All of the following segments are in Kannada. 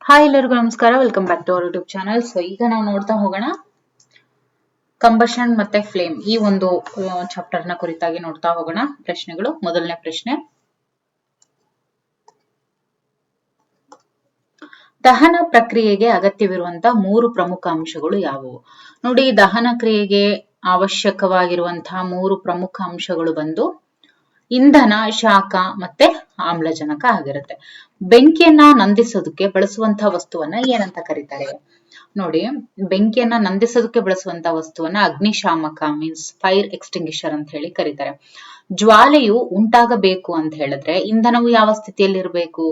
ಹಾಯ್ ಎಲ್ಲರಿಗೂ ನಮಸ್ಕಾರ, welcome back to our YouTube channel. So ಈಗ ನಾವು ನೋಡ್ತಾ ಹೋಗೋಣ ಕಂಬಷನ್ ಮತ್ತೆ ಫ್ಲೇಮ್ ಈ ಒಂದು ಚಾಪ್ಟರ್ ನ ಕುರಿತಾಗಿ ನೋಡ್ತಾ ಹೋಗೋಣ. ಪ್ರಶ್ನೆಗಳು. ಮೊದಲನೇ ಪ್ರಶ್ನೆ, ದಹನ ಪ್ರಕ್ರಿಯೆಗೆ ಅಗತ್ಯವಿರುವಂತಹ 3 ಪ್ರಮುಖ ಅಂಶಗಳು ಯಾವುವು? ನೋಡಿ, ದಹನ ಕ್ರಿಯೆಗೆ ಅವಶ್ಯಕವಾಗಿರುವಂತಹ 3 ಪ್ರಮುಖ ಅಂಶಗಳು ಬಂದು ಇಂಧನ, ಶಾಖ ಮತ್ತೆ ಆಮ್ಲಜನಕ ಆಗಿರುತ್ತೆ. ಬೆಂಕಿಯನ್ನ ನಂದಿಸೋದಕ್ಕೆ ಬಳಸುವಂತಹ ವಸ್ತುವನ್ನ ಏನಂತ ಕರೀತಾರೆ? ನೋಡಿ, ಬೆಂಕಿಯನ್ನ ನಂದಿಸೋದಕ್ಕೆ ಬಳಸುವಂತಹ ವಸ್ತುವನ್ನ ಅಗ್ನಿಶಾಮಕ ಮೀನ್ಸ್ ಫೈರ್ ಎಕ್ಸ್ಟಿಂಗ್ವಿಷರ್ ಅಂತ ಹೇಳಿ ಕರೀತಾರೆ. ಜ್ವಾಲೆಯು ಉಂಟಾಗಬೇಕು ಅಂತ ಹೇಳಿದ್ರೆ ಇಂಧನವು ಯಾವ ಸ್ಥಿತಿಯಲ್ಲಿ ಇರಬೇಕು?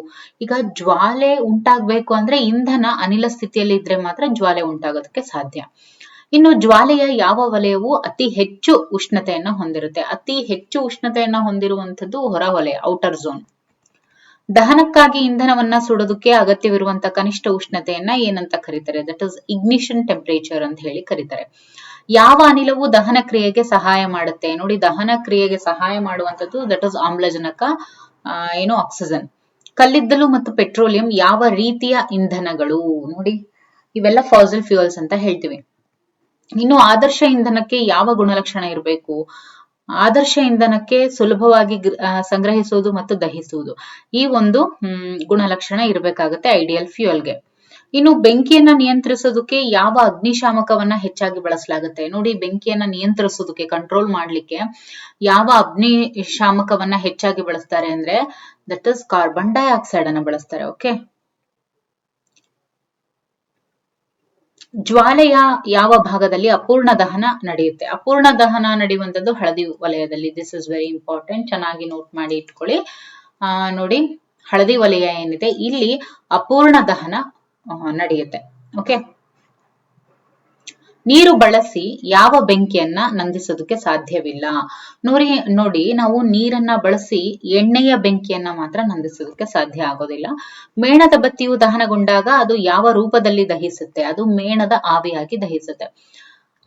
ಈಗ ಜ್ವಾಲೆ ಉಂಟಾಗಬೇಕು ಅಂದ್ರೆ ಇಂಧನ ಅನಿಲ ಸ್ಥಿತಿಯಲ್ಲಿ ಇದ್ರೆ ಮಾತ್ರ ಜ್ವಾಲೆ ಉಂಟಾಗೋದಕ್ಕೆ ಸಾಧ್ಯ. ಇನ್ನು ಜ್ವಾಲೆಯ ಯಾವ ವಲಯವು ಅತಿ ಹೆಚ್ಚು ಉಷ್ಣತೆಯನ್ನ ಹೊಂದಿರುತ್ತೆ? ಅತಿ ಹೆಚ್ಚು ಉಷ್ಣತೆಯನ್ನ ಹೊಂದಿರುವಂತದ್ದು ಹೊರವಲಯ, ಔಟರ್ ಝೋನ್. ದಹನಕ್ಕಾಗಿ ಇಂಧನವನ್ನ ಸುಡೋದಕ್ಕೆ ಅಗತ್ಯವಿರುವಂತಹ ಕನಿಷ್ಠ ಉಷ್ಣತೆಯನ್ನ ಏನಂತ ಕರೀತಾರೆ? ದಟ್ ಇಸ್ ಇಗ್ನಿಷನ್ ಟೆಂಪರೇಚರ್ ಅಂತ ಹೇಳಿ ಕರೀತಾರೆ. ಯಾವ ಅನಿಲವು ದಹನ ಕ್ರಿಯೆಗೆ ಸಹಾಯ ಮಾಡುತ್ತೆ? ನೋಡಿ, ದಹನ ಕ್ರಿಯೆಗೆ ಸಹಾಯ ಮಾಡುವಂತದ್ದು ದಟ್ ಇಸ್ ಆಮ್ಲಜನಕ, ಆಕ್ಸಿಜನ್. ಕಲ್ಲಿದ್ದಲು ಮತ್ತು ಪೆಟ್ರೋಲಿಯಂ ಯಾವ ರೀತಿಯ ಇಂಧನಗಳು? ನೋಡಿ, ಇವೆಲ್ಲ ಫಾಸಿಲ್ ಫ್ಯೂಯಲ್ಸ್ ಅಂತ ಹೇಳ್ತೀವಿ. ಇನ್ನು ಆದರ್ಶ ಇಂಧನಕ್ಕೆ ಯಾವ ಗುಣಲಕ್ಷಣ ಇರಬೇಕು? ಆದರ್ಶ ಇಂಧನಕ್ಕೆ ಸುಲಭವಾಗಿ ಸಂಗ್ರಹಿಸುವುದು ಮತ್ತು ದಹಿಸುವುದು, ಈ ಒಂದು ಗುಣಲಕ್ಷಣ ಇರಬೇಕಾಗುತ್ತೆ ಐಡಿಯಲ್ ಫ್ಯೂಯಲ್ಗೆ. ಇನ್ನು ಬೆಂಕಿಯನ್ನ ನಿಯಂತ್ರಿಸೋದಕ್ಕೆ ಯಾವ ಅಗ್ನಿಶಾಮಕವನ್ನ ಹೆಚ್ಚಾಗಿ ಬಳಸಲಾಗುತ್ತೆ? ನೋಡಿ, ಬೆಂಕಿಯನ್ನ ನಿಯಂತ್ರಿಸೋದಕ್ಕೆ, ಕಂಟ್ರೋಲ್ ಮಾಡ್ಲಿಕ್ಕೆ ಯಾವ ಅಗ್ನಿಶಾಮಕವನ್ನ ಹೆಚ್ಚಾಗಿ ಬಳಸ್ತಾರೆ ಅಂದ್ರೆ ದಟ್ ಇಸ್ ಕಾರ್ಬನ್ ಡೈಆಕ್ಸೈಡ್ ಅನ್ನ ಬಳಸ್ತಾರೆ. ಓಕೆ, ಜ್ವಾಲೆಯ ಯಾವ ಭಾಗದಲ್ಲಿ ಅಪೂರ್ಣ ದಹನ ನಡೆಯುತ್ತೆ? ಅಪೂರ್ಣ ದಹನ ನಡೆಯುವಂತದ್ದು ಹಳದಿ ವಲಯದಲ್ಲಿ. ದಿಸ್ ಇಸ್ ವೆರಿ ಇಂಪಾರ್ಟೆಂಟ್, ಚೆನ್ನಾಗಿ ನೋಟ್ ಮಾಡಿ ಇಟ್ಕೊಳ್ಳಿ. ನೋಡಿ, ಹಳದಿ ವಲಯ ಏನಿದೆ ಇಲ್ಲಿ ಅಪೂರ್ಣ ದಹನ ನಡೆಯುತ್ತೆ. ಓಕೆ, ನೀರು ಬಳಸಿ ಯಾವ ಬೆಂಕಿಯನ್ನ ನಂದಿಸೋದಕ್ಕೆ ಸಾಧ್ಯವಿಲ್ಲ? ನೋಡಿ, ನಾವು ನೀರನ್ನ ಬಳಸಿ ಎಣ್ಣೆಯ ಬೆಂಕಿಯನ್ನ ಮಾತ್ರ ನಂದಿಸೋದಕ್ಕೆ ಸಾಧ್ಯ ಆಗೋದಿಲ್ಲ. ಮೇಣದ ಬತ್ತಿಯು ದಹನಗೊಂಡಾಗ ಅದು ಯಾವ ರೂಪದಲ್ಲಿ ದಹಿಸುತ್ತೆ? ಅದು ಮೇಣದ ಆವಿಯಾಗಿ ದಹಿಸುತ್ತೆ.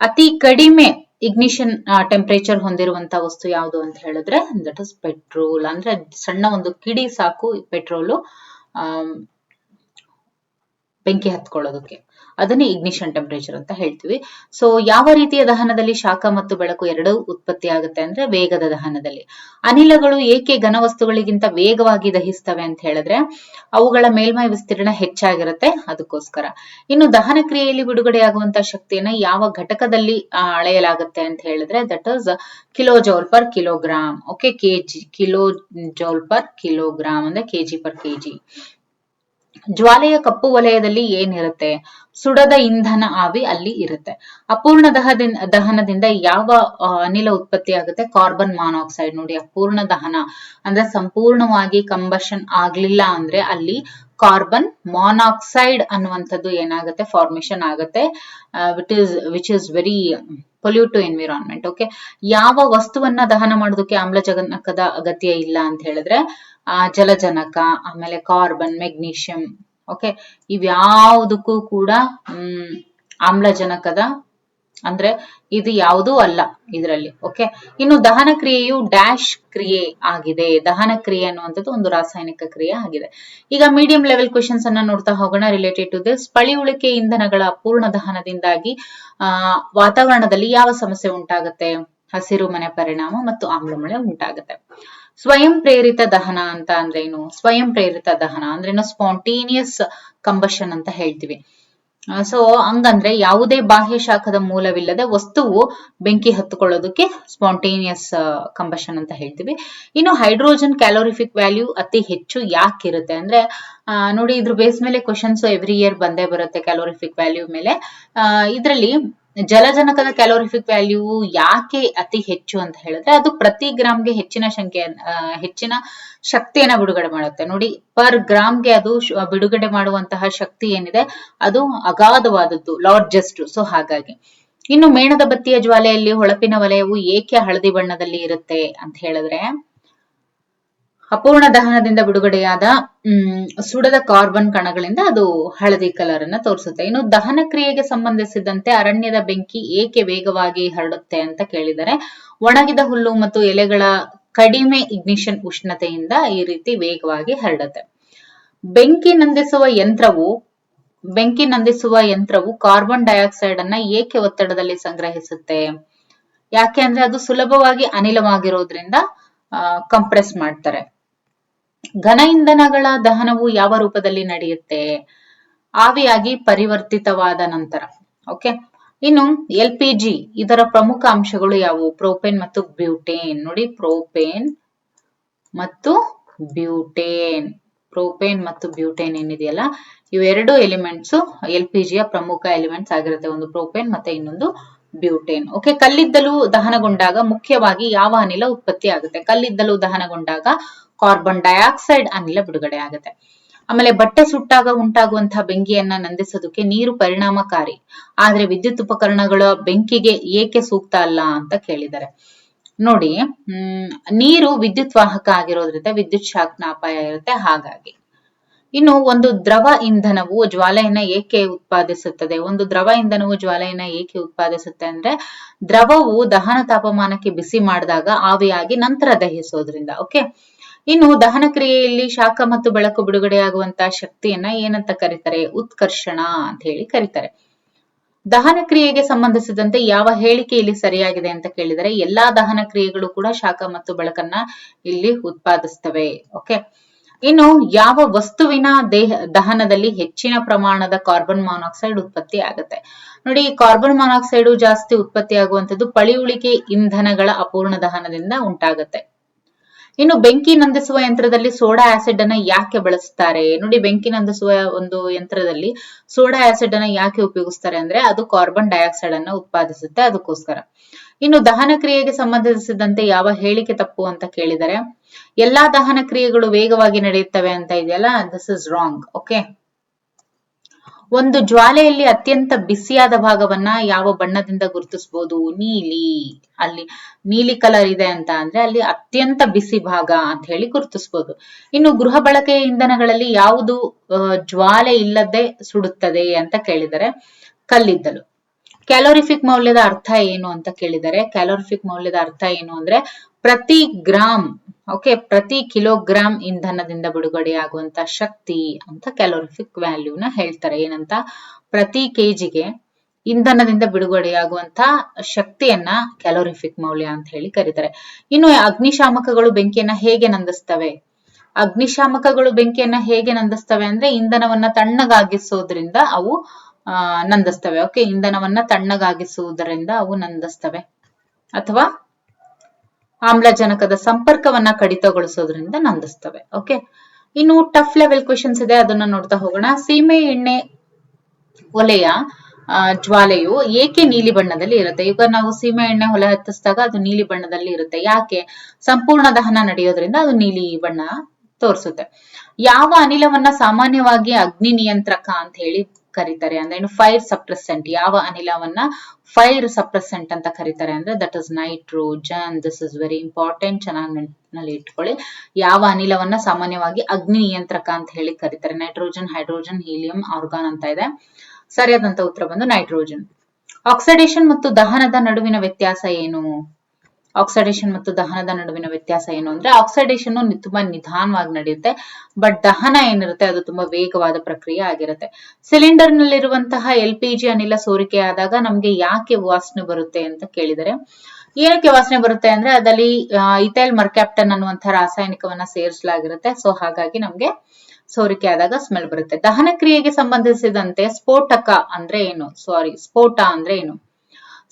ಅತಿ ಕಡಿಮೆ ಇಗ್ನಿಷನ್ ಟೆಂಪರೇಚರ್ ಹೊಂದಿರುವಂತಹ ವಸ್ತು ಯಾವುದು ಅಂತ ಹೇಳಿದ್ರೆ ದಟ್ ಇಸ್ ಪೆಟ್ರೋಲ್. ಅಂದ್ರೆ ಸಣ್ಣ ಒಂದು ಕಿಡಿ ಸಾಕು ಪೆಟ್ರೋಲು ಬೆಂಕಿ ಹತ್ಕೊಳ್ಳೋದಕ್ಕೆ, ಅದನ್ನೇ ಇಗ್ನಿಷನ್ ಟೆಂಪರೇಚರ್ ಅಂತ ಹೇಳ್ತೀವಿ. ಸೊ ಯಾವ ರೀತಿಯ ದಹನದಲ್ಲಿ ಶಾಖ ಮತ್ತು ಬೆಳಕು ಎರಡೂ ಉತ್ಪತ್ತಿ ಆಗುತ್ತೆ ಅಂದ್ರೆ ವೇಗದ ದಹನದಲ್ಲಿ. ಅನಿಲಗಳು ಏಕೆ ಘನವಸ್ತುಗಳಿಗಿಂತ ವೇಗವಾಗಿ ದಹಿಸ್ತವೆ ಅಂತ ಹೇಳಿದ್ರೆ ಅವುಗಳ ಮೇಲ್ಮೈ ವಿಸ್ತೀರ್ಣ ಹೆಚ್ಚಾಗಿರುತ್ತೆ, ಅದಕ್ಕೋಸ್ಕರ. ಇನ್ನು ದಹನ ಕ್ರಿಯೆಯಲ್ಲಿ ಬಿಡುಗಡೆಯಾಗುವಂತಹ ಶಕ್ತಿಯನ್ನ ಯಾವ ಘಟಕದಲ್ಲಿ ಅಳೆಯಲಾಗುತ್ತೆ ಅಂತ ಹೇಳಿದ್ರೆ that is kilo joule per kilogram. Okay, KG, kilo joule per kilogram ಅಂದ್ರೆ ಕೆಜಿ ಪರ್ ಕೆಜಿ. ಜ್ವಾಲೆಯ ಕಪ್ಪು ವಲಯದಲ್ಲಿ ಏನಿರುತ್ತೆ? ಸುಡದ ಇಂಧನ ಆವಿ ಅಲ್ಲಿ ಇರುತ್ತೆ. ಅಪೂರ್ಣ ದಹನದಿಂದ ಯಾವ ಅನಿಲ ಉತ್ಪತ್ತಿ ಆಗುತ್ತೆ? Carbon monoxide. ನೋಡಿ, ಅಪೂರ್ಣ ದಹನ ಅಂದ್ರೆ ಸಂಪೂರ್ಣವಾಗಿ ಕಂಬಷನ್ ಆಗ್ಲಿಲ್ಲ ಅಂದ್ರೆ ಅಲ್ಲಿ ಕಾರ್ಬನ್ ಮಾನಾಕ್ಸೈಡ್ ಅನ್ನುವಂಥದ್ದು ಏನಾಗುತ್ತೆ? ಫಾರ್ಮೇಶನ್ ಆಗುತ್ತೆ, which is very pollute to environment. Okay, ಯಾವ ವಸ್ತುವನ್ನ ದಹನ ಮಾಡೋದಕ್ಕೆ ಆಮ್ಲಜನಕದ ಅಗತ್ಯ ಇಲ್ಲ ಅಂತ ಹೇಳಿದ್ರೆ ಜಲಜನಕ, ಆಮೇಲೆ ಕಾರ್ಬನ್, ಮೆಗ್ನೀಷಿಯಂ. ಓಕೆ, ಇವ್ಯಾವುದಕ್ಕೂ ಕೂಡ ಆಮ್ಲಜನಕದ ಅಂದ್ರೆ ಇದು ಯಾವುದೂ ಅಲ್ಲ ಇದರಲ್ಲಿ. ಓಕೆ, ಇನ್ನು ದಹನ ಕ್ರಿಯೆಯು ಡ್ಯಾಶ್ ಕ್ರಿಯೆ ಆಗಿದೆ. ದಹನ ಕ್ರಿಯೆ ಅನ್ನುವಂಥದ್ದು ಒಂದು ರಾಸಾಯನಿಕ ಕ್ರಿಯೆ ಆಗಿದೆ. ಈಗ ಮೀಡಿಯಂ ಲೆವೆಲ್ ಕ್ವೆಶನ್ಸ್ ಅನ್ನ ನೋಡ್ತಾ ಹೋಗೋಣ ರಿಲೇಟೆಡ್ ಟು ದಿಸ್. ಪಳಿಯುಳಿಕೆ ಇಂಧನಗಳ ಅಪೂರ್ಣ ದಹನದಿಂದಾಗಿ ವಾತಾವರಣದಲ್ಲಿ ಯಾವ ಸಮಸ್ಯೆ ಉಂಟಾಗುತ್ತೆ? ಹಸಿರು ಮನೆ ಪರಿಣಾಮ ಮತ್ತು ಆಮ್ಲಮಳೆ ಉಂಟಾಗುತ್ತೆ. ಸ್ವಯಂ ಪ್ರೇರಿತ ದಹನ ಅಂತ ಅಂದ್ರೆ ಏನು? ಸ್ವಯಂ ಪ್ರೇರಿತ ದಹನ ಅಂದ್ರೇನು? ಸ್ಪಾಂಟೇನಿಯಸ್ ಕಂಬಷನ್ ಅಂತ ಹೇಳ್ತೀವಿ. ಸೊ ಹಂಗಂದ್ರೆ ಯಾವುದೇ ಬಾಹ್ಯ ಶಾಖದ ಮೂಲವಿಲ್ಲದೆ ವಸ್ತುವು ಬೆಂಕಿ ಹತ್ತುಕೊಳ್ಳೋದಕ್ಕೆ ಸ್ಪಾಂಟೇನಿಯಸ್ ಕಂಬಷನ್ ಅಂತ ಹೇಳ್ತೀವಿ. ಇನ್ನು ಹೈಡ್ರೋಜನ್ ಕ್ಯಾಲೋರಿಫಿಕ್ ವ್ಯಾಲ್ಯೂ ಅತಿ ಹೆಚ್ಚು ಯಾಕಿರುತ್ತೆ ಅಂದ್ರೆ ನೋಡಿ, ಇದ್ರ ಬೇಸ್ ಮೇಲೆ ಕ್ವಶನ್ಸ್ ಎವ್ರಿ ಇಯರ್ ಬಂದೇ ಬರುತ್ತೆ ಕ್ಯಾಲೋರಿಫಿಕ್ ವ್ಯಾಲ್ಯೂ ಮೇಲೆ. ಇದರಲ್ಲಿ ಜಲಜನಕದ ಕ್ಯಾಲೋರಿಫಿಕ್ ವ್ಯಾಲ್ಯೂ ಯಾಕೆ ಅತಿ ಹೆಚ್ಚು ಅಂತ ಹೇಳಿದ್ರೆ ಅದು ಪ್ರತಿ ಗ್ರಾಮ್ಗೆ ಹೆಚ್ಚಿನ ಶಕ್ತಿಯನ್ನ ಬಿಡುಗಡೆ ಮಾಡುತ್ತೆ. ನೋಡಿ, ಪರ್ ಗ್ರಾಮ್ಗೆ ಅದು ಬಿಡುಗಡೆ ಮಾಡುವಂತಹ ಶಕ್ತಿ ಏನಿದೆ ಅದು ಅಗಾಧವಾದದ್ದು, ಲಾರ್ಜೆಸ್ಟ್. ಸೊ ಹಾಗಾಗಿ. ಇನ್ನು ಮೇಣದ ಬತ್ತಿಯ ಜ್ವಾಲೆಯಲ್ಲಿ ಹೊಳಪಿನ ವಲಯವು ಏಕೆ ಹಳದಿ ಬಣ್ಣದಲ್ಲಿ ಇರುತ್ತೆ ಅಂತ ಹೇಳಿದ್ರೆ ಅಪೂರ್ಣ ದಹನದಿಂದ ಬಿಡುಗಡೆಯಾದ ಸುಡದ ಕಾರ್ಬನ್ ಕಣಗಳಿಂದ ಅದು ಹಳದಿ ಕಲರ್ ಅನ್ನ ತೋರಿಸುತ್ತೆ. ಇನ್ನು ದಹನ ಕ್ರಿಯೆಗೆ ಸಂಬಂಧಿಸಿದಂತೆ ಅರಣ್ಯದ ಬೆಂಕಿ ಏಕೆ ವೇಗವಾಗಿ ಹರಡುತ್ತೆ ಅಂತ ಕೇಳಿದರೆ ಒಣಗಿದ ಹುಲ್ಲು ಮತ್ತು ಎಲೆಗಳ ಕಡಿಮೆ ಇಗ್ನಿಷನ್ ಉಷ್ಣತೆಯಿಂದ ಈ ರೀತಿ ವೇಗವಾಗಿ ಹರಡುತ್ತೆ. ಬೆಂಕಿ ನಂದಿಸುವ ಯಂತ್ರವು ಬೆಂಕಿ ನಂದಿಸುವ ಯಂತ್ರವು ಕಾರ್ಬನ್ ಡೈಆಕ್ಸೈಡ್ ಅನ್ನ ಏಕೆ ಒತ್ತಡದಲ್ಲಿ ಸಂಗ್ರಹಿಸುತ್ತೆ? ಯಾಕೆ ಅಂದ್ರೆ ಅದು ಸುಲಭವಾಗಿ ಅನಿಲವಾಗಿರೋದ್ರಿಂದ ಕಂಪ್ರೆಸ್ ಮಾಡ್ತಾರೆ. ಘನ ಇಂಧನಗಳ ದಹನವು ಯಾವ ರೂಪದಲ್ಲಿ ನಡೆಯುತ್ತೆ? ಆವಿಯಾಗಿ ಪರಿವರ್ತಿತವಾದ ನಂತರ. ಓಕೆ, ಇನ್ನು LPG ಇದರ ಪ್ರಮುಖ ಅಂಶಗಳು ಯಾವುವು? ಪ್ರೋಪೇನ್ ಮತ್ತು ಬ್ಯೂಟೇನ್. ನೋಡಿ, ಪ್ರೋಪೇನ್ ಮತ್ತು ಬ್ಯೂಟೇನ್ ಏನಿದೆಯಲ್ಲ, ಇವೆರಡು ಎಲಿಮೆಂಟ್ಸ್ LPG ಯ ಪ್ರಮುಖ ಎಲಿಮೆಂಟ್ಸ್ ಆಗಿರುತ್ತೆ. ಒಂದು ಪ್ರೋಪೇನ್ ಮತ್ತೆ ಇನ್ನೊಂದು ಬ್ಯೂಟೇನ್. ಓಕೆ, ಕಲ್ಲಿದ್ದಲು ದಹನಗೊಂಡಾಗ ಮುಖ್ಯವಾಗಿ ಯಾವ ಅನಿಲ ಉತ್ಪತ್ತಿ ಆಗುತ್ತೆ? ಕಲ್ಲಿದ್ದಲು ದಹನಗೊಂಡಾಗ ಕಾರ್ಬನ್ ಡೈಆಕ್ಸೈಡ್ ಅನಿಲ ಬಿಡುಗಡೆ ಆಗುತ್ತೆ. ಆಮೇಲೆ ಬಟ್ಟೆ ಸುಟ್ಟಾಗ ಉಂಟಾಗುವಂತಹ ಬೆಂಕಿಯನ್ನ ನಂದಿಸೋದಕ್ಕೆ ನೀರು ಪರಿಣಾಮಕಾರಿ, ಆದ್ರೆ ವಿದ್ಯುತ್ ಉಪಕರಣಗಳ ಬೆಂಕಿಗೆ ಏಕೆ ಸೂಕ್ತ ಅಲ್ಲ ಅಂತ ಕೇಳಿದ್ದಾರೆ. ನೋಡಿ, ನೀರು ವಿದ್ಯುತ್ ವಾಹಕ ಆಗಿರೋದ್ರಿಂದ ವಿದ್ಯುತ್ ಶಾಕ್ನ ಅಪಾಯ ಇರುತ್ತೆ. ಹಾಗಾಗಿ ಇನ್ನು ಒಂದು ದ್ರವ ಇಂಧನವು ಜ್ವಾಲೆಯನ್ನ ಏಕೆ ಉತ್ಪಾದಿಸುತ್ತದೆ? ಒಂದು ದ್ರವ ಇಂಧನವು ಜ್ವಾಲೆಯನ್ನ ಏಕೆ ಉತ್ಪಾದಿಸುತ್ತೆ ಅಂದ್ರೆ ದ್ರವವು ದಹನ ತಾಪಮಾನಕ್ಕೆ ಬಿಸಿ ಮಾಡಿದಾಗ ಆವಿಯಾಗಿ ನಂತರ ದಹಿಸೋದ್ರಿಂದ. ಓಕೆ, ಇನ್ನು ದಹನ ಕ್ರಿಯೆಯಲ್ಲಿ ಶಾಖ ಮತ್ತು ಬೆಳಕು ಬಿಡುಗಡೆಯಾಗುವಂತಹ ಶಕ್ತಿಯನ್ನ ಏನಂತ ಕರೀತಾರೆ? ಉತ್ಕರ್ಷಣ ಅಂತ ಹೇಳಿ ಕರೀತಾರೆ. ದಹನ ಕ್ರಿಯೆಗೆ ಸಂಬಂಧಿಸಿದಂತೆ ಯಾವ ಹೇಳಿಕೆ ಇಲ್ಲಿ ಸರಿಯಾಗಿದೆ ಅಂತ ಕೇಳಿದರೆ ಎಲ್ಲಾ ದಹನ ಕ್ರಿಯೆಗಳು ಕೂಡ ಶಾಖ ಮತ್ತು ಬೆಳಕನ್ನ ಇಲ್ಲಿ ಉತ್ಪಾದಿಸ್ತವೆ. ಓಕೆ, ಇನ್ನು ಯಾವ ವಸ್ತುವಿನ ದಹನದಲ್ಲಿ ಹೆಚ್ಚಿನ ಪ್ರಮಾಣದ ಕಾರ್ಬನ್ ಮಾನಾಕ್ಸೈಡ್ ಉತ್ಪತ್ತಿ ಆಗುತ್ತೆ? ನೋಡಿ, ಕಾರ್ಬನ್ ಮಾನಾಕ್ಸೈಡ್ ಜಾಸ್ತಿ ಉತ್ಪತ್ತಿ ಆಗುವಂತದ್ದು ಪಳಿಯುಳಿಕೆ ಇಂಧನಗಳ ಅಪೂರ್ಣ ದಹನದಿಂದ ಉಂಟಾಗುತ್ತೆ. ಇನ್ನು ಬೆಂಕಿ ನಂದಿಸುವ ಯಂತ್ರದಲ್ಲಿ ಸೋಡಾ ಆಸಿಡ್ ಅನ್ನ ಯಾಕೆ ಬಳಸ್ತಾರೆ? ನೋಡಿ, ಬೆಂಕಿ ನಂದಿಸುವ ಒಂದು ಯಂತ್ರದಲ್ಲಿ ಸೋಡಾ ಆಸಿಡ್ ಅನ್ನ ಯಾಕೆ ಉಪಯೋಗಿಸ್ತಾರೆ ಅಂದ್ರೆ ಅದು ಕಾರ್ಬನ್ ಡೈಆಕ್ಸೈಡ್ ಅನ್ನ ಉತ್ಪಾದಿಸುತ್ತೆ, ಅದಕ್ಕೋಸ್ಕರ. ಇನ್ನು ದಹನ ಕ್ರಿಯೆಗೆ ಸಂಬಂಧಿಸಿದಂತೆ ಯಾವ ಹೇಳಿಕೆ ತಪ್ಪು ಅಂತ ಕೇಳಿದರೆ ಎಲ್ಲಾ ದಹನ ಕ್ರಿಯೆಗಳು ವೇಗವಾಗಿ ನಡೆಯುತ್ತವೆ ಅಂತ ಇದೆಯಲ್ಲ, ದಿಸ್ ಇಸ್ ರಾಂಗ್. ಓಕೆ, ಒಂದು ಜ್ವಾಲೆಯಲ್ಲಿ ಅತ್ಯಂತ ಬಿಸಿಯಾದ ಭಾಗವನ್ನ ಯಾವ ಬಣ್ಣದಿಂದ ಗುರುತಿಸಬಹುದು? ನೀಲಿ. ಅಲ್ಲಿ ನೀಲಿ ಕಲರ್ ಇದೆ ಅಂತ ಅಂದ್ರೆ ಅಲ್ಲಿ ಅತ್ಯಂತ ಬಿಸಿ ಭಾಗ ಅಂತ ಹೇಳಿ ಗುರುತಿಸಬಹುದು. ಇನ್ನು ಗೃಹ ಬಳಕೆಯ ಇಂಧನಗಳಲ್ಲಿ ಯಾವುದು ಜ್ವಾಲೆ ಇಲ್ಲದೆ ಸುಡುತ್ತದೆ ಅಂತ ಕೇಳಿದರೆ ಕಲ್ಲಿದ್ದಲು. ಕ್ಯಾಲೋರಿಫಿಕ್ ಮೌಲ್ಯದ ಅರ್ಥ ಏನು ಅಂತ ಕೇಳಿದರೆ ಕ್ಯಾಲೋರಿಫಿಕ್ ಮೌಲ್ಯದ ಅರ್ಥ ಏನು ಅಂದ್ರೆ ಪ್ರತಿ ಗ್ರಾಮ್, ಓಕೆ, ಪ್ರತಿ ಕಿಲೋಗ್ರಾಮ್ ಇಂಧನದಿಂದ ಬಿಡುಗಡೆಯಾಗುವಂತ ಶಕ್ತಿ ಅಂತ ಕ್ಯಾಲೋರಿಫಿಕ್ ವ್ಯಾಲ್ಯೂನ ಹೇಳ್ತಾರೆ. ಏನಂತ? ಪ್ರತಿ ಕೆಜಿಗೆ ಇಂಧನದಿಂದ ಬಿಡುಗಡೆಯಾಗುವಂತ ಶಕ್ತಿಯನ್ನ ಕ್ಯಾಲೋರಿಫಿಕ್ ಮೌಲ್ಯ ಅಂತ ಹೇಳಿ ಕರೀತಾರೆ. ಇನ್ನು ಅಗ್ನಿಶಾಮಕಗಳು ಬೆಂಕಿಯನ್ನ ಹೇಗೆ ನಂದಿಸ್ತವೆ? ಅಗ್ನಿಶಾಮಕಗಳು ಬೆಂಕಿಯನ್ನ ಹೇಗೆ ನಂದಿಸ್ತವೆ ಅಂದ್ರೆ ಇಂಧನವನ್ನ ತಣ್ಣಗಾಗಿಸೋದ್ರಿಂದ ಅವು ನಂದಿಸ್ತವೆ. ಓಕೆ, ಇಂಧನವನ್ನ ತಣ್ಣಗಾಗಿಸುವುದರಿಂದ ಅವು ನಂದಿಸ್ತವೆ, ಅಥವಾ ಆಮ್ಲಜನಕದ ಸಂಪರ್ಕವನ್ನ ಕಡಿತಗೊಳಿಸೋದ್ರಿಂದ ನಂದಿಸ್ತವೆ. ಓಕೆ, ಇನ್ನು ಟಫ್ ಲೆವೆಲ್ ಕ್ವೆಶನ್ಸ್ ಇದೆ, ಅದನ್ನ ನೋಡ್ತಾ ಹೋಗೋಣ. ಸೀಮೆ ಎಣ್ಣೆ ಒಲೆಯ ಜ್ವಾಲೆಯು ಏಕೆ ನೀಲಿ ಬಣ್ಣದಲ್ಲಿ ಇರುತ್ತೆ? ಈಗ ನಾವು ಸೀಮೆ ಎಣ್ಣೆ ಹೊಲೆ ಹತ್ತಿಸಿದಾಗ ಅದು ನೀಲಿ ಬಣ್ಣದಲ್ಲಿ ಇರುತ್ತೆ. ಯಾಕೆ? ಸಂಪೂರ್ಣ ದಹನ ನಡೆಯೋದ್ರಿಂದ ಅದು ನೀಲಿ ಬಣ್ಣ ತೋರಿಸುತ್ತೆ. ಯಾವ ಅನಿಲವನ್ನ ಸಾಮಾನ್ಯವಾಗಿ ಅಗ್ನಿ ನಿಯಂತ್ರಕ ಅಂತ ಹೇಳಿ ಕರೀತಾರೆ ಅಂದ್ರೆ ಏನು? Fire suppressant. ಯಾವ ಅನಿಲವನ್ನ ಫೈರ್ ಸಪ್ರೆಸೆಂಟ್ ಅಂತ ಕರೀತಾರೆ ಅಂದ್ರೆ that is nitrogen. This is very important, ಚೆನ್ನಾಗಿ ನೆನಪಿನಲ್ಲಿ ಇಟ್ಕೊಳ್ಳಿ. ಯಾವ ಅನಿಲವನ್ನ ಸಾಮಾನ್ಯವಾಗಿ ಅಗ್ನಿ ನಿಯಂತ್ರಕ ಅಂತ ಹೇಳಿ ಕರೀತಾರೆ? ನೈಟ್ರೋಜನ್, ಹೈಡ್ರೋಜನ್, ಹೀಲಿಯಂ, ಆರ್ಗಾನ್ ಅಂತ ಇದೆ. ಸರಿಯಾದಂತ ಉತ್ತರ ಬಂದು ನೈಟ್ರೋಜನ್. ಆಕ್ಸಿಡೇಷನ್ ಮತ್ತು ದಹನದ ನಡುವಿನ ವ್ಯತ್ಯಾಸ ಏನು? ಆಕ್ಸಿಡೇಷನ್ ಮತ್ತು ದಹನದ ನಡುವಿನ ವ್ಯತ್ಯಾಸ ಏನು ಅಂದ್ರೆ ಆಕ್ಸಿಡೇಷನ್ ತುಂಬಾ ನಿಧಾನವಾಗಿ ನಡೆಯುತ್ತೆ, ಬಟ್ ದಹನ ಏನಿರುತ್ತೆ ಅದು ತುಂಬಾ ವೇಗವಾದ ಪ್ರಕ್ರಿಯೆ ಆಗಿರುತ್ತೆ. ಸಿಲಿಂಡರ್ ನಲ್ಲಿರುವಂತಹ LPG ಅನಿಲ ಸೋರಿಕೆ ಆದಾಗ ನಮ್ಗೆ ಯಾಕೆ ವಾಸನೆ ಬರುತ್ತೆ ಅಂತ ಕೇಳಿದರೆ ಏನಕ್ಕೆ ವಾಸನೆ ಬರುತ್ತೆ ಅಂದ್ರೆ ಅದಲ್ಲಿ ಇಥೈಲ್ ಮರ್ಕ್ಯಾಪ್ಟನ್ ಅನ್ನುವಂತಹ ರಾಸಾಯನಿಕವನ್ನ ಸೇರಿಸಲಾಗಿರುತ್ತೆ. ಸೊ ಹಾಗಾಗಿ ನಮ್ಗೆ ಸೋರಿಕೆ ಆದಾಗ ಸ್ಮೆಲ್ ಬರುತ್ತೆ. ದಹನ ಕ್ರಿಯೆಗೆ ಸಂಬಂಧಿಸಿದಂತೆ ಸ್ಫೋಟ ಅಂದ್ರೆ ಏನು?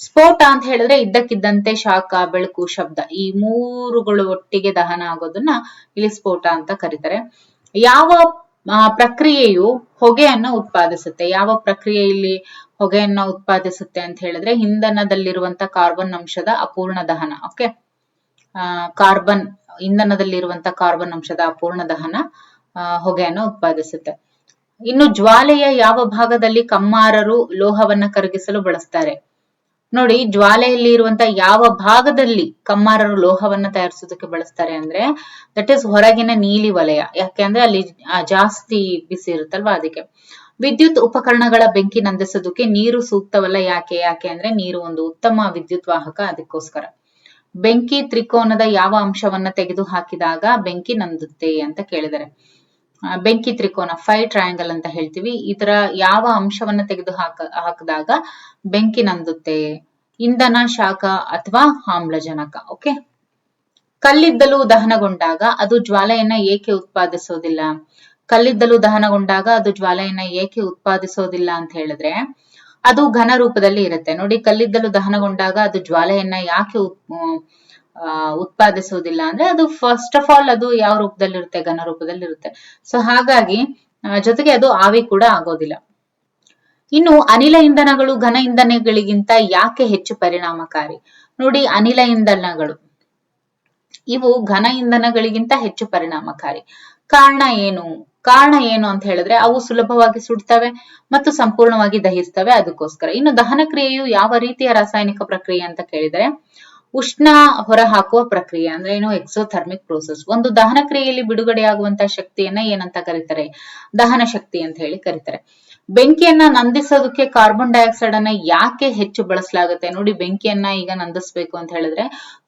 ಸ್ಫೋಟ ಅಂತ ಹೇಳಿದ್ರೆ ಇದ್ದಕ್ಕಿದ್ದಂತೆ ಶಾಖ, ಬೆಳಕು, ಶಬ್ದ ಈ ಮೂರುಗಳು ಒಟ್ಟಿಗೆ ದಹನ ಆಗೋದನ್ನ ಇಲ್ಲಿ ಸ್ಫೋಟ ಅಂತ ಕರೀತಾರೆ. ಯಾವ ಪ್ರಕ್ರಿಯೆಯು ಹೊಗೆಯನ್ನ ಉತ್ಪಾದಿಸುತ್ತೆ? ಯಾವ ಪ್ರಕ್ರಿಯೆ ಇಲ್ಲಿ ಹೊಗೆಯನ್ನ ಉತ್ಪಾದಿಸುತ್ತೆ ಅಂತ ಹೇಳಿದ್ರೆ ಇಂಧನದಲ್ಲಿರುವಂತ ಕಾರ್ಬನ್ ಅಂಶದ ಅಪೂರ್ಣ ದಹನ. ಓಕೆ, ಇಂಧನದಲ್ಲಿರುವಂತ ಕಾರ್ಬನ್ ಅಂಶದ ಅಪೂರ್ಣ ದಹನ ಹೊಗೆಯನ್ನ ಉತ್ಪಾದಿಸುತ್ತೆ. ಇನ್ನು ಜ್ವಾಲೆಯ ಯಾವ ಭಾಗದಲ್ಲಿ ಕಮ್ಮಾರರು ಲೋಹವನ್ನ ಕರಗಿಸಲು ಬಳಸ್ತಾರೆ? ನೋಡಿ, ಜ್ವಾಲೆಯಲ್ಲಿ ಇರುವಂತ ಯಾವ ಭಾಗದಲ್ಲಿ ಕಮ್ಮಾರರು ಲೋಹವನ್ನ ತಯಾರಿಸೋದಕ್ಕೆ ಬಳಸ್ತಾರೆ ಅಂದ್ರೆ ದಟ್ ಈಸ್ ಹೊರಗಿನ ನೀಲಿ ವಲಯ. ಯಾಕೆ ಅಂದ್ರೆ ಅಲ್ಲಿ ಜಾಸ್ತಿ ಬಿಸಿ ಇರುತ್ತಲ್ವಾ, ಅದಕ್ಕೆ. ವಿದ್ಯುತ್ ಉಪಕರಣಗಳ ಬೆಂಕಿ ನಂದಿಸೋದಕ್ಕೆ ನೀರು ಸೂಕ್ತವಲ್ಲ. ಯಾಕೆ ಅಂದ್ರೆ ನೀರು ಒಂದು ಉತ್ತಮ ವಿದ್ಯುತ್ ವಾಹಕ, ಅದಕ್ಕೋಸ್ಕರ. ಬೆಂಕಿ ತ್ರಿಕೋನದ ಯಾವ ಅಂಶವನ್ನ ತೆಗೆದು ಹಾಕಿದಾಗ ಬೆಂಕಿ ನಂದುತ್ತೆ ಅಂತ ಕೇಳಿದರೆ ಬೆಂಕಿ ತ್ರಿಕೋನ 5 ಟ್ರಯಾಂಗಲ್ ಅಂತ ಹೇಳ್ತೀವಿ. ಇದರ ಯಾವ ಅಂಶವನ್ನ ತೆಗೆದು ಹಾಕಿದಾಗ ಬೆಂಕಿ ನಂದುತ್ತೆ? ಇಂಧನ, ಶಾಖ ಅಥವಾ ಆಮ್ಲಜನಕ. ಓಕೆ. ಕಲ್ಲಿದ್ದಲು ದಹನಗೊಂಡಾಗ ಅದು ಜ್ವಾಲೆಯನ್ನ ಏಕೆ ಉತ್ಪಾದಿಸೋದಿಲ್ಲ? ಕಲ್ಲಿದ್ದಲು ದಹನಗೊಂಡಾಗ ಅದು ಜ್ವಾಲೆಯನ್ನ ಏಕೆ ಉತ್ಪಾದಿಸೋದಿಲ್ಲ ಅಂತ ಹೇಳಿದ್ರೆ ಅದು ಘನ ರೂಪದಲ್ಲಿ ಇರುತ್ತೆ. ನೋಡಿ, ಕಲ್ಲಿದ್ದಲು ದಹನಗೊಂಡಾಗ ಅದು ಜ್ವಾಲೆಯನ್ನ ಯಾಕೆ ಉತ್ಪಾದಿಸೋದಿಲ್ಲ ಅಂದ್ರೆ ಅದು ಫಸ್ಟ್ ಆಫ್ ಆಲ್ ಅದು ಯಾವ ರೂಪದಲ್ಲಿರುತ್ತೆ? ಘನ ರೂಪದಲ್ಲಿರುತ್ತೆ. ಸೊ ಹಾಗಾಗಿ ಜೊತೆಗೆ ಅದು ಆವಿ ಕೂಡ ಆಗೋದಿಲ್ಲ. ಇನ್ನು ಅನಿಲ ಇಂಧನಗಳು ಘನ ಇಂಧನಗಳಿಗಿಂತ ಯಾಕೆ ಹೆಚ್ಚು ಪರಿಣಾಮಕಾರಿ? ನೋಡಿ, ಅನಿಲ ಇಂಧನಗಳು ಇವು ಘನ ಇಂಧನಗಳಿಗಿಂತ ಹೆಚ್ಚು ಪರಿಣಾಮಕಾರಿ. ಕಾರಣ ಏನು? ಕಾರಣ ಏನು ಅಂತ ಹೇಳಿದ್ರೆ ಅವು ಸುಲಭವಾಗಿ ಸುಡ್ತವೆ ಮತ್ತು ಸಂಪೂರ್ಣವಾಗಿ ದಹಿಸ್ತವೆ, ಅದಕ್ಕೋಸ್ಕರ. ಇನ್ನು ದಹನ ಕ್ರಿಯೆಯು ಯಾವ ರೀತಿಯ ರಾಸಾಯನಿಕ ಪ್ರಕ್ರಿಯೆ ಅಂತ ಕೇಳಿದ್ರೆ ಉಷ್ಣ ಹೊರಹಾಕುವ ಪ್ರಕ್ರಿಯೆ, ಅಂದ್ರೆ ಏನು? Exothermic process. ಒಂದು ದಹನ ಕ್ರಿಯೆಯಲ್ಲಿ ಬಿಡುಗಡೆಯಾಗುವಂತಹ ಶಕ್ತಿಯನ್ನ ಏನಂತ ಕರೀತಾರೆ? ದಹನ ಶಕ್ತಿ ಅಂತ ಹೇಳಿ ಕರೀತಾರೆ. ಬೆಂಕಿಯನ್ನ ನಂದಿಸೋದಕ್ಕೆ ಕಾರ್ಬನ್ ಡೈಆಕ್ಸೈಡ್ ಅನ್ನ ಯಾಕೆ ಹೆಚ್ಚು ಬಳಸಲಾಗುತ್ತೆ? ನೋಡಿ, ಬೆಂಕಿಯನ್ನ ಈಗ ನಂದಿಸ್ಬೇಕು ಅಂತ ಹೇಳಿದ್ರೆ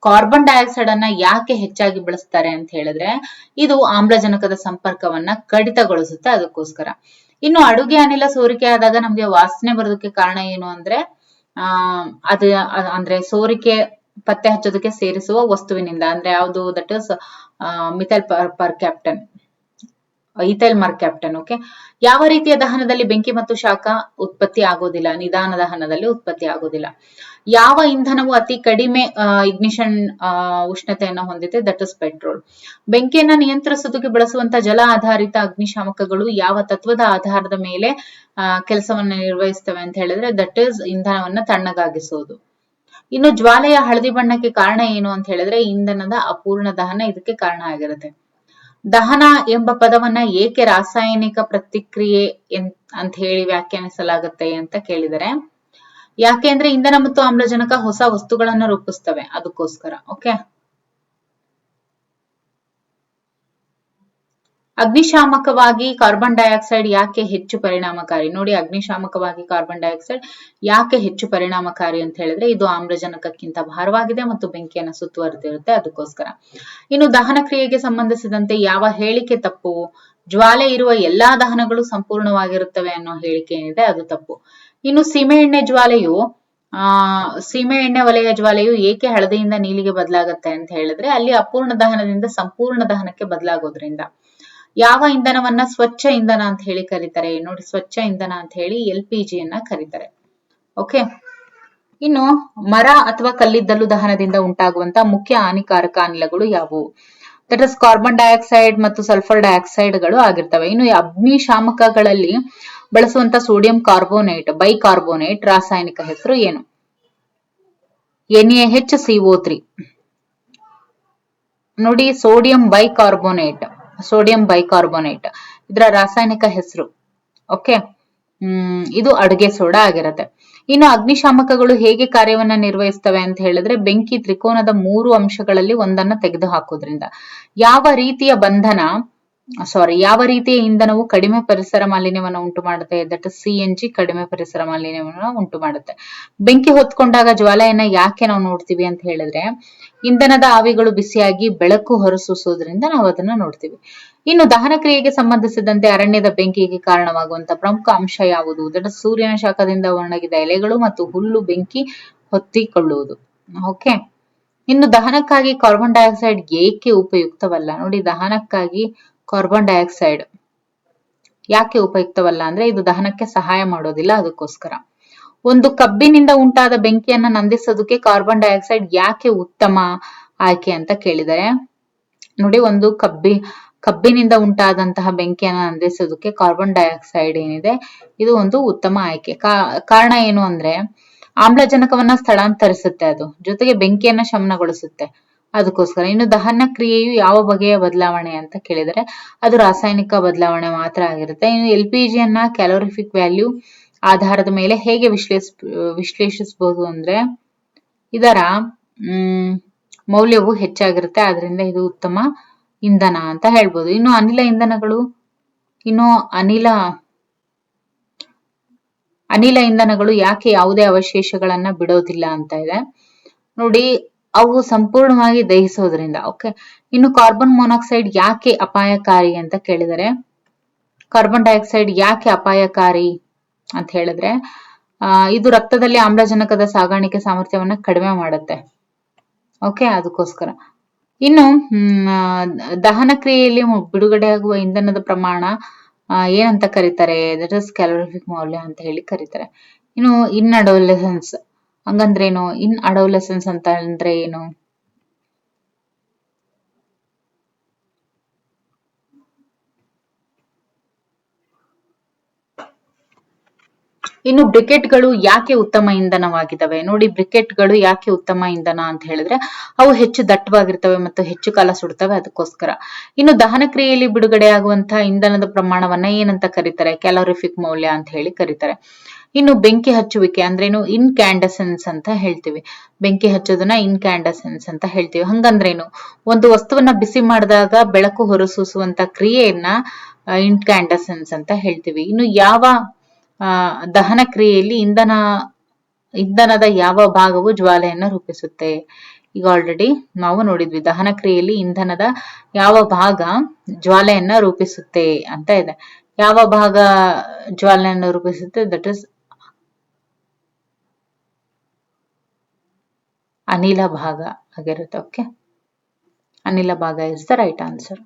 ಕಾರ್ಬನ್ ಡೈಆಕ್ಸೈಡ್ ಅನ್ನ ಯಾಕೆ ಹೆಚ್ಚಾಗಿ ಬಳಸ್ತಾರೆ ಅಂತ ಹೇಳಿದ್ರೆ ಇದು ಆಮ್ಲಜನಕದ ಸಂಪರ್ಕವನ್ನ ಕಡಿತಗೊಳಿಸುತ್ತೆ, ಅದಕ್ಕೋಸ್ಕರ. ಇನ್ನು ಅಡುಗೆ ಅನಿಲ ಸೋರಿಕೆ ಆದಾಗ ನಮ್ಗೆ ವಾಸನೆ ಬರೋದಕ್ಕೆ ಕಾರಣ ಏನು ಅಂದ್ರೆ ಅಂದ್ರೆ ಸೋರಿಕೆ ಪತ್ತೆ ಹಚ್ಚೋದಕ್ಕೆ ಸೇರಿಸುವ ವಸ್ತುವಿನಿಂದ, ಅಂದ್ರೆ ಯಾವುದು? That is methyl mercaptan, ethyl mercaptan. Okay. ಯಾವ ರೀತಿಯ ದಹನದಲ್ಲಿ ಬೆಂಕಿ ಮತ್ತು ಶಾಖ ಉತ್ಪತ್ತಿ ಆಗೋದಿಲ್ಲ? ನಿಧಾನ ದಹನದಲ್ಲಿ ಉತ್ಪತ್ತಿ ಆಗೋದಿಲ್ಲ. ಯಾವ ಇಂಧನವು ಅತಿ ಕಡಿಮೆ ಇಗ್ನಿಷನ್ ಉಷ್ಣತೆಯನ್ನು ಹೊಂದಿದೆ? That is petrol. ಬೆಂಕಿಯನ್ನ ನಿಯಂತ್ರಿಸೋದಕ್ಕೆ ಬಳಸುವಂತ ಜಲ ಆಧಾರಿತ ಅಗ್ನಿಶಾಮಕಗಳು ಯಾವ ತತ್ವದ ಆಧಾರದ ಮೇಲೆ ಕೆಲಸವನ್ನ ನಿರ್ವಹಿಸ್ತವೆ ಅಂತ ಹೇಳಿದ್ರೆ ದಟ್ ಇಸ್ ಇಂಧನವನ್ನ ತಣ್ಣಗಾಗಿಸೋದು. ಇನ್ನು ಜ್ವಾಲೆಯ ಹಳದಿ ಬಣ್ಣಕ್ಕೆ ಕಾರಣ ಏನು ಅಂತ ಹೇಳಿದ್ರೆ ಇಂಧನದ ಅಪೂರ್ಣ ದಹನ ಇದಕ್ಕೆ ಕಾರಣ ಆಗಿರುತ್ತೆ. ದಹನ ಎಂಬ ಪದವನ್ನ ಏಕೆ ರಾಸಾಯನಿಕ ಪ್ರತಿಕ್ರಿಯೆ ಅಂತ ಹೇಳಿ ವ್ಯಾಖ್ಯಾನಿಸಲಾಗುತ್ತೆ ಅಂತ ಕೇಳಿದರೆ, ಯಾಕೆ ಅಂದ್ರೆ ಇಂಧನ ಮತ್ತು ಆಮ್ಲಜನಕ ಹೊಸ ವಸ್ತುಗಳನ್ನ ರೂಪಿಸ್ತವೆ, ಅದಕ್ಕೋಸ್ಕರ. ಓಕೆ. ಅಗ್ನಿಶಾಮಕವಾಗಿ ಕಾರ್ಬನ್ ಡೈಆಕ್ಸೈಡ್ ಯಾಕೆ ಹೆಚ್ಚು ಪರಿಣಾಮಕಾರಿ? ನೋಡಿ, ಅಗ್ನಿಶಾಮಕವಾಗಿ ಕಾರ್ಬನ್ ಡೈಆಕ್ಸೈಡ್ ಯಾಕೆ ಹೆಚ್ಚು ಪರಿಣಾಮಕಾರಿ ಅಂತ ಹೇಳಿದ್ರೆ ಇದು ಆಮ್ಲಜನಕಕ್ಕಿಂತ ಭಾರವಾಗಿದೆ ಮತ್ತು ಬೆಂಕಿಯನ್ನು ಸುತ್ತುವರೆದಿರುತ್ತೆ, ಅದಕ್ಕೋಸ್ಕರ. ಇನ್ನು ದಹನ ಕ್ರಿಯೆಗೆ ಸಂಬಂಧಿಸಿದಂತೆ ಯಾವ ಹೇಳಿಕೆ ತಪ್ಪು? ಜ್ವಾಲೆ ಇರುವ ಎಲ್ಲಾ ದಹನಗಳು ಸಂಪೂರ್ಣವಾಗಿರುತ್ತವೆ ಅನ್ನೋ ಹೇಳಿಕೆ ಏನಿದೆ ಅದು ತಪ್ಪು. ಇನ್ನು ಸೀಮೆಎಣ್ಣೆ ವಲಯ ಜ್ವಾಲೆಯು ಏಕೆ ಹಳದಿಯಿಂದ ನೀಲಿಗೆ ಬದಲಾಗುತ್ತೆ ಅಂತ ಹೇಳಿದ್ರೆ ಅಲ್ಲಿ ಅಪೂರ್ಣ ದಹನದಿಂದ ಸಂಪೂರ್ಣ ದಹನಕ್ಕೆ ಬದಲಾಗೋದ್ರಿಂದ. ಯಾವ ಇಂಧನವನ್ನ ಸ್ವಚ್ಛ ಇಂಧನ ಅಂತ ಹೇಳಿ ಕರೀತಾರೆ? ನೋಡಿ, ಸ್ವಚ್ಛ ಇಂಧನ ಅಂತ ಹೇಳಿ LPG ಯನ್ನ ಕರೀತಾರೆ. ಓಕೆ. ಇನ್ನು ಮರ ಅಥವಾ ಕಲ್ಲಿದ್ದಲು ದಹನದಿಂದ ಉಂಟಾಗುವಂತ ಮುಖ್ಯ ಹಾನಿಕಾರಕ ಅನಿಲಗಳು ಯಾವುವು? ದಟ್ ಇಸ್ ಕಾರ್ಬನ್ ಡೈಆಕ್ಸೈಡ್ ಮತ್ತು ಸಲ್ಫರ್ ಡೈಆಕ್ಸೈಡ್ಗಳು ಆಗಿರ್ತವೆ. ಇನ್ನು ಅಗ್ನಿಶಾಮಕಗಳಲ್ಲಿ ಬಳಸುವಂತ ಸೋಡಿಯಂ ಕಾರ್ಬೋನೇಟ್, ಬೈಕಾರ್ಬೋನೇಟ್ ರಾಸಾಯನಿಕ ಹೆಸರು ಏನು? NaHCO3. ನೋಡಿ, ಸೋಡಿಯಂ ಬೈಕಾರ್ಬೋನೇಟ್ ಇದರ ರಾಸಾಯನಿಕ ಹೆಸರು. ಓಕೆ. ಇದು ಅಡುಗೆ ಸೋಡಾ ಆಗಿರುತ್ತೆ. ಇನ್ನು ಅಗ್ನಿಶಾಮಕಗಳು ಹೇಗೆ ಕಾರ್ಯವನ್ನ ನಿರ್ವಹಿಸ್ತವೆ ಅಂತ ಹೇಳಿದ್ರೆ ಬೆಂಕಿ ತ್ರಿಕೋನದ 3 ಅಂಶಗಳಲ್ಲಿ ಒಂದನ್ನ ತೆಗೆದು ಹಾಕೋದ್ರಿಂದ. ಯಾವ ರೀತಿಯ ಇಂಧನವು ಕಡಿಮೆ ಪರಿಸರ ಮಾಲಿನ್ಯವನ್ನು ಉಂಟು ಮಾಡುತ್ತೆ? ದಟ್ ಇಸ್ CNG ಕಡಿಮೆ ಪರಿಸರ ಮಾಲಿನ್ಯವನ್ನು ಉಂಟು ಮಾಡುತ್ತೆ. ಬೆಂಕಿ ಹೊತ್ಕೊಂಡಾಗ ಜ್ವಾಲೆಯನ್ನ ಯಾಕೆ ನಾವು ನೋಡ್ತೀವಿ ಅಂತ ಹೇಳಿದ್ರೆ ಇಂಧನದ ಆವಿಗಳು ಬಿಸಿಯಾಗಿ ಬೆಳಕು ಹೊರಸೂಸೋದ್ರಿಂದ ನಾವು ಅದನ್ನ ನೋಡ್ತೀವಿ. ಇನ್ನು ದಹನ ಕ್ರಿಯೆಗೆ ಸಂಬಂಧಿಸಿದಂತೆ ಅರಣ್ಯದ ಬೆಂಕಿಗೆ ಕಾರಣವಾಗುವಂತ ಪ್ರಮುಖ ಅಂಶ ಯಾವುದು? ದಟ್ ಇಸ್ ಸೂರ್ಯನ ಶಾಖದಿಂದ ಒಣಗಿದ ಎಲೆಗಳು ಮತ್ತು ಹುಲ್ಲು ಬೆಂಕಿ ಹೊತ್ತಿಕೊಳ್ಳುವುದು. ಓಕೆ. ಇನ್ನು ದಹನಕ್ಕಾಗಿ ಕಾರ್ಬನ್ ಡೈಆಕ್ಸೈಡ್ ಏಕೆ ಉಪಯುಕ್ತವಲ್ಲ? ನೋಡಿ, ದಹನಕ್ಕಾಗಿ ಕಾರ್ಬನ್ ಡೈಆಕ್ಸೈಡ್ ಯಾಕೆ ಉಪಯುಕ್ತವಲ್ಲ ಅಂದ್ರೆ ಇದು ದಹನಕ್ಕೆ ಸಹಾಯ ಮಾಡೋದಿಲ್ಲ, ಅದಕ್ಕೋಸ್ಕರ. ಒಂದು ಕಬ್ಬಿನಿಂದ ಉಂಟಾದ ಬೆಂಕಿಯನ್ನ ನಂದಿಸೋದಕ್ಕೆ ಕಾರ್ಬನ್ ಡೈಆಕ್ಸೈಡ್ ಯಾಕೆ ಉತ್ತಮ ಆಯ್ಕೆ ಅಂತ ಕೇಳಿದರೆ, ನೋಡಿ, ಒಂದು ಕಬ್ಬಿನಿಂದ ಉಂಟಾದಂತಹ ಬೆಂಕಿಯನ್ನ ನಂದಿಸೋದಕ್ಕೆ ಕಾರ್ಬನ್ ಡೈಆಕ್ಸೈಡ್ ಏನಿದೆ ಇದು ಒಂದು ಉತ್ತಮ ಆಯ್ಕೆ. ಕಾರಣ ಏನು ಅಂದ್ರೆ ಆಮ್ಲಜನಕವನ್ನ ಸ್ಥಳಾಂತರಿಸುತ್ತೆ, ಅದು ಜೊತೆಗೆ ಬೆಂಕಿಯನ್ನ ಶಮನಗೊಳಿಸುತ್ತೆ, ಅದಕ್ಕೋಸ್ಕರ. ಇನ್ನು ದಹನ ಕ್ರಿಯೆಯು ಯಾವ ಬಗೆಯ ಬದಲಾವಣೆ ಅಂತ ಕೇಳಿದರೆ ಅದು ರಾಸಾಯನಿಕ ಬದಲಾವಣೆ ಮಾತ್ರ ಆಗಿರುತ್ತೆ. ಇನ್ನು LPG ಯನ್ನ ಕ್ಯಾಲೋರಿಫಿಕ್ ವ್ಯಾಲ್ಯೂ ಆಧಾರದ ಮೇಲೆ ಹೇಗೆ ವಿಶ್ಲೇಷಿಸಬಹುದು ಅಂದ್ರೆ ಇದರ ಮೌಲ್ಯವು ಹೆಚ್ಚಾಗಿರುತ್ತೆ, ಆದ್ರಿಂದ ಇದು ಉತ್ತಮ ಇಂಧನ ಅಂತ ಹೇಳ್ಬೋದು. ಇನ್ನು ಅನಿಲ ಇಂಧನಗಳು ಯಾಕೆ ಯಾವುದೇ ಅವಶೇಷಗಳನ್ನ ಬಿಡೋದಿಲ್ಲ ಅಂತ ಇದೆ. ನೋಡಿ, ಅವು ಸಂಪೂರ್ಣವಾಗಿ ದಹಿಸೋದ್ರಿಂದ. ಓಕೆ. ಇನ್ನು ಕಾರ್ಬನ್ ಮೊನಾಕ್ಸೈಡ್ ಯಾಕೆ ಅಪಾಯಕಾರಿ ಅಂತ ಕೇಳಿದರೆ ಕಾರ್ಬನ್ ಡೈಆಕ್ಸೈಡ್ ಯಾಕೆ ಅಪಾಯಕಾರಿ ಅಂತ ಹೇಳಿದ್ರೆ ಇದು ರಕ್ತದಲ್ಲಿ ಆಮ್ಲಜನಕದ ಸಾಗಾಣಿಕೆ ಸಾಮರ್ಥ್ಯವನ್ನ ಕಡಿಮೆ ಮಾಡುತ್ತೆ. ಓಕೆ, ಅದಕ್ಕೋಸ್ಕರ. ಇನ್ನು ದಹನ ಕ್ರಿಯೆಯಲ್ಲಿ ಬಿಡುಗಡೆಯಾಗುವ ಇಂಧನದ ಪ್ರಮಾಣ ಏನಂತ ಕರೀತಾರೆ? ದಟ್ ಇಸ್ ಕ್ಯಾಲೋರಿಫಿಕ್ ಮೌಲ್ಯ ಅಂತ ಹೇಳಿ ಕರೀತಾರೆ. ಇನ್ನು ಇನ್ ಅಡೋಲೆಸೆನ್ಸ್ ಹಂಗಂದ್ರೇನು? ಇನ್ ಅಡೋಲೆಸೆನ್ಸ್ ಅಂತ ಅಂದ್ರೆ ಏನು? ಇನ್ನು ಬ್ರಿಕೆಟ್ಗಳು ಯಾಕೆ ಉತ್ತಮ ಇಂಧನವಾಗಿದ್ದಾವೆ? ನೋಡಿ, ಬ್ರಿಕೆಟ್ಗಳು ಯಾಕೆ ಉತ್ತಮ ಇಂಧನ ಅಂತ ಹೇಳಿದ್ರೆ ಅವು ಹೆಚ್ಚು ದಟ್ಟವಾಗಿರ್ತವೆ ಮತ್ತು ಹೆಚ್ಚು ಕಾಲ ಸುಡ್ತವೆ, ಅದಕ್ಕೋಸ್ಕರ. ಇನ್ನು ದಹನ ಕ್ರಿಯೆಯಲ್ಲಿ ಬಿಡುಗಡೆಯಾಗುವಂತಹ ಇಂಧನದ ಪ್ರಮಾಣವನ್ನ ಏನಂತ ಕರೀತಾರೆ? ಕ್ಯಾಲೋರಿಫಿಕ್ ಮೌಲ್ಯ ಅಂತ ಹೇಳಿ ಕರೀತಾರೆ. ಇನ್ನು ಬೆಂಕಿ ಹಚ್ಚುವಿಕೆ ಅಂದ್ರೇನು? ಇನ್ಕ್ಯಾಂಡಸೆನ್ಸ್ ಅಂತ ಹೇಳ್ತೀವಿ. ಬೆಂಕಿ ಹಚ್ಚೋದನ್ನ ಇನ್ಕ್ಯಾಂಡಸೆನ್ಸ್ ಅಂತ ಹೇಳ್ತೀವಿ. ಹಂಗಂದ್ರೇನು? ಒಂದು ವಸ್ತುವನ್ನ ಬಿಸಿ ಮಾಡಿದಾಗ ಬೆಳಕು ಹೊರಸೂಸುವಂತ ಕ್ರಿಯೆಯನ್ನ ಇನ್ಕ್ಯಾಂಡಸೆನ್ಸ್ ಅಂತ ಹೇಳ್ತೀವಿ. ಇನ್ನು ಯಾವ ದಹನ ಕ್ರಿಯೆಯಲ್ಲಿ ಇಂಧನದ ಯಾವ ಭಾಗವು ಜ್ವಾಲೆಯನ್ನು ರೂಪಿಸುತ್ತೆ? ಈಗ ಆಲ್ರೆಡಿ ನಾವು ನೋಡಿದ್ವಿ, ದಹನ ಕ್ರಿಯೆಯಲ್ಲಿ ಇಂಧನದ ಯಾವ ಭಾಗ ಜ್ವಾಲೆಯನ್ನ ರೂಪಿಸುತ್ತೆ ಅಂತ ಇದೆ. ಯಾವ ಭಾಗ ಜ್ವಾಲೆಯನ್ನು ರೂಪಿಸುತ್ತೆ? ದಟ್ ಇಸ್ ಅನಿಲ ಭಾಗ ಆಗಿರುತ್ತೆ. ಓಕೆ, ಅನಿಲ ಭಾಗ ಇಸ್ ದ ರೈಟ್ ಆನ್ಸರ್.